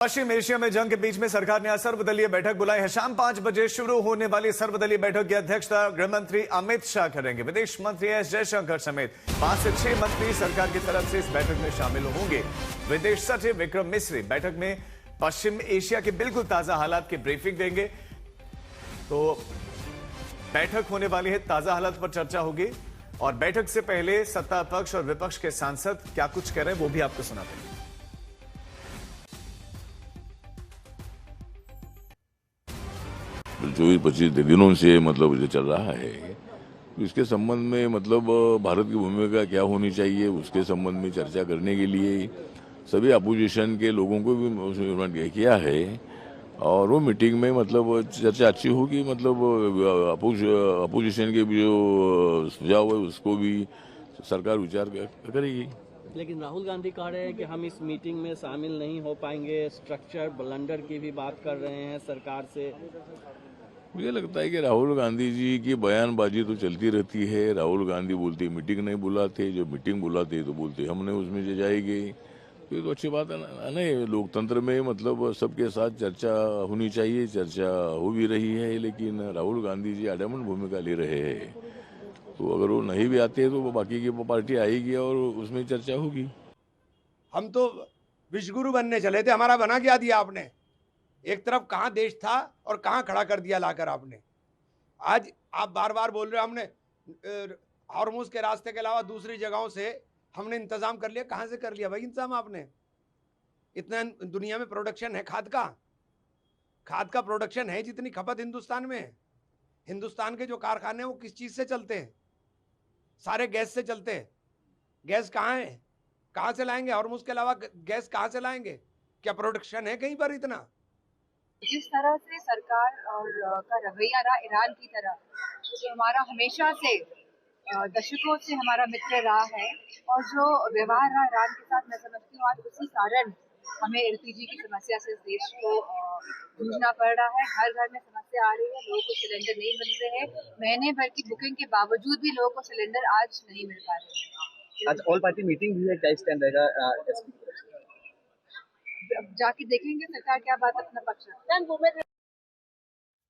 पश्चिम Asia में जंग के बीच में सरकार ने सर्वदलीय बैठक बुलाई है। शाम 5 बजे शुरू होने वाली सर्वदलीय बैठक की अध्यक्षता गृहमंत्री अमित शाह करेंगे। विदेश मंत्री एस जयशंकर समेत 5 से 6 मंत्री सरकार की तरफ से इस बैठक में शामिल होंगे। विदेश सचिव विक्रम मिस्री बैठक में पश्चिम एशिया के बिल्कुल ताजा हालात की ब्रीफिंग देंगे। तो बैठक होने वाली है, ताजा हालात पर चर्चा होगी और बैठक से पहले सत्ता पक्ष और विपक्ष के सांसद क्या कुछ कह रहे हैं वो भी आपको सुनाते हैं। 24-25 दिनों से ये चल रहा है। इसके संबंध में भारत की भूमिका क्या होनी चाहिए उसके संबंध में चर्चा करने के लिए सभी अपोजिशन के लोगों को भी इन्वाइट किया है और वो मीटिंग में चर्चा अच्छी होगी। अपोजिशन के भी जो सुझाव है उसको भी सरकार विचार करेगी। लेकिन राहुल गांधी कह रहे हैं कि हम इस मीटिंग में शामिल नहीं हो पाएंगे। स्ट्रक्चर ब्लंडर की भी बात कर रहे हैं सरकार से। मुझे लगता है कि राहुल गांधी जी की बयानबाजी तो चलती रहती है। राहुल गांधी बोलते मीटिंग नहीं बुलाते, जो मीटिंग बुलाते तो बोलते हमने उसमें जाएंगे। तो ये तो अच्छी बात है ना। लोकतंत्र में सबके साथ चर्चा होनी चाहिए, चर्चा हो भी रही है। लेकिन राहुल गांधी जी अडमन भूमिका ले रहे हैं, तो अगर वो नहीं भी आते तो वो बाकी की पार्टी आएगी और उसमें चर्चा होगी। हम तो विश्वगुरु बनने चले थे, हमारा बना क्या दिया आपने। एक तरफ कहां देश था और कहां खड़ा कर दिया लाकर आपने। आज आप बार बार बोल रहे हो हमने हॉर्मुज के रास्ते के अलावा दूसरी जगहों से हमने इंतजाम कर लिया। कहां से कर लिया भाई इंतजाम आपने। इतना दुनिया में प्रोडक्शन है खाद का प्रोडक्शन है जितनी खपत हिंदुस्तान में है। हिंदुस्तान के जो कारखाने वो किस चीज से चलते हैं? सारे गैस से चलते हैं। गैस कहाँ है? कहाँ से लाएंगे? हॉर्मुज के अलावा गैस कहाँ से लाएंगे? क्या प्रोडक्शन है कहीं पर इतना? जिस तरह से सरकार और का रवैया रहा ईरान की तरह, जो हमारा हमेशा से दशकों से हमारा मित्र रहा है और जो व्यवहार रहा ईरान के साथ, मैं समझती हूँ आज उसी कारण हमें एलपीजी की समस्या से इस देश को जूझना पड़ रहा है। घर घर में समस्या आ रही है, लोगों को सिलेंडर नहीं मिल रहे हैं। महीने भर की बुकिंग के बावजूद भी लोगों को सिलेंडर आज नहीं मिल पा रहे। आज ऑल पार्टी मीटिंग भी है, क्या स्टैंड रहेगा? जाके देखेंगे सरकार क्या बात अपना पक्ष रखती है।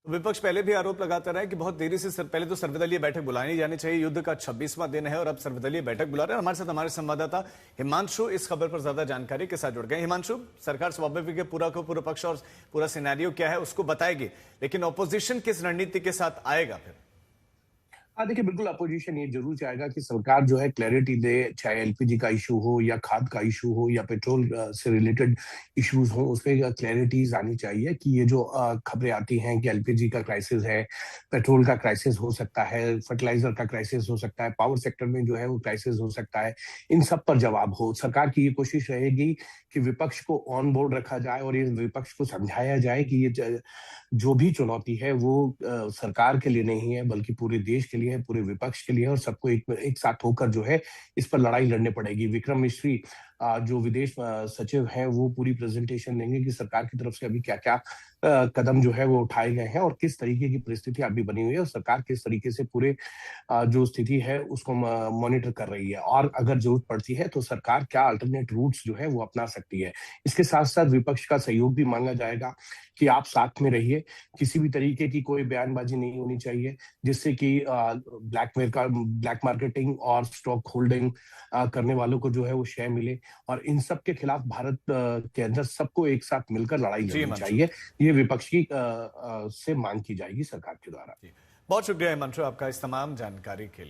विपक्ष पहले भी आरोप लगाता रहा है कि बहुत देरी से पहले तो सर्वदलीय बैठक बुलाई नहीं जानी चाहिए। युद्ध का 26वां दिन है और अब सर्वदलीय बैठक बुला रहे हैं। हमारे साथ हमारे संवाददाता हिमांशु इस खबर पर ज्यादा जानकारी के साथ जुड़ गए। हिमांशु, सरकार स्वाभाविक है पूरा पक्ष और पूरा सिनेरियो क्या है उसको बताएगी, लेकिन ऑपोजिशन किस रणनीति के साथ आएगा फिर? देखिए, बिल्कुल अपोजिशन ये जरूर चाहेगा कि सरकार जो है क्लैरिटी दे, चाहे एलपीजी का इशू हो या खाद का इशू हो या पेट्रोल से रिलेटेड इश्यूज हो, उसमें क्लैरिटीज आनी चाहिए कि ये जो खबरें आती हैं कि एलपीजी का क्राइसिस है, पेट्रोल का क्राइसिस हो सकता है, फर्टिलाइजर का क्राइसिस हो सकता है, पावर सेक्टर में जो है वो क्राइसिस हो सकता है, इन सब पर जवाब हो। सरकार की ये कोशिश रहेगी कि विपक्ष को ऑन बोर्ड रखा जाए और इस विपक्ष को समझाया जाए कि ये जो भी चुनौती है वो सरकार के लिए नहीं है बल्कि पूरे देश के लिए है, पूरे विपक्ष के लिए है और सबको एक साथ होकर जो है इस पर लड़ाई लड़नी पड़ेगी। विक्रम मिश्री जो विदेश सचिव हैं वो पूरी प्रेजेंटेशन देंगे कि सरकार की तरफ से अभी क्या क्या कदम जो है वो उठाए गए हैं और किस तरीके की परिस्थिति अभी बनी हुई है और सरकार किस तरीके से पूरे जो स्थिति है उसको मॉनिटर कर रही है और अगर जरूरत पड़ती है तो सरकार क्या अल्टरनेट रूट्स जो है वो अपना सकती है। इसके साथ साथ विपक्ष का सहयोग भी मांगा जाएगा कि आप साथ में रहिए, किसी भी तरीके की कोई बयानबाजी नहीं होनी चाहिए जिससे कि ब्लैक मार्केटिंग और स्टॉक होल्डिंग करने वालों को जो है वो शेयर मिले और इन सब के खिलाफ भारत के अंदर सबको एक साथ मिलकर लड़ाई लड़नी चाहिए। ये विपक्ष की से मांग की जाएगी सरकार के द्वारा। बहुत शुक्रिया हिमांशु आपका इस तमाम जानकारी के लिए।